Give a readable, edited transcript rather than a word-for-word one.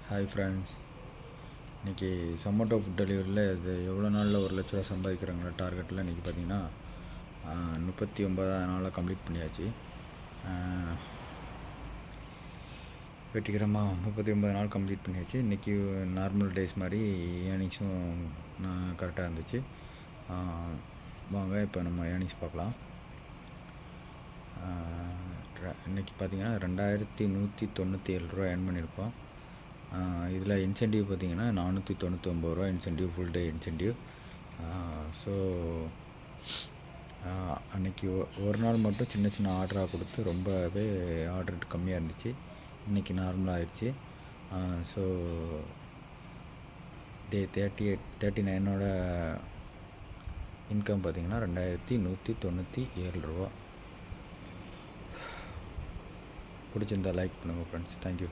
Hi friends, இன்றைக்கி Zomato food டெலிவரியில் இது எவ்வளோ நாளில் 1,00,000 ரூபா சம்பாதிக்கிறாங்களோ டார்கெட்டில் இன்றைக்கி பார்த்திங்கன்னா 39வது நாளில் கம்ப்ளீட் பண்ணியாச்சு. வெற்றிகரமாக 39 நாள் கம்ப்ளீட் பண்ணியாச்சு. இன்றைக்கி நார்மல் டேஸ் மாதிரி ஏர்னிங்ஸும் கரெக்டாக இருந்துச்சு. வாங்க இப்போ நம்ம ஏர்னிங்ஸ் பார்க்கலாம். இன்றைக்கி பார்த்திங்கன்னா 2,197 ரூபா ஏர்ன் பண்ணியிருக்கோம். இதில் இன்சென்டிவ் பார்த்திங்கன்னா 499 ரூபா incentive, full day incentive. So அன்றைக்கி ஒரு நாள் மட்டும் சின்ன சின்ன ஆர்டராக கொடுத்து ரொம்பவே ஆர்டர் கம்மியாக இருந்துச்சு. இன்றைக்கி நார்மலாக ஆயிடுச்சு. ஸோ டே 39ஓட இன்கம் பார்த்திங்கன்னா 2,197 ரூபா. பிடிச்சிருந்தா லைக் பண்ணுங்கள் ஃப்ரெண்ட்ஸ். தேங்க்யூ.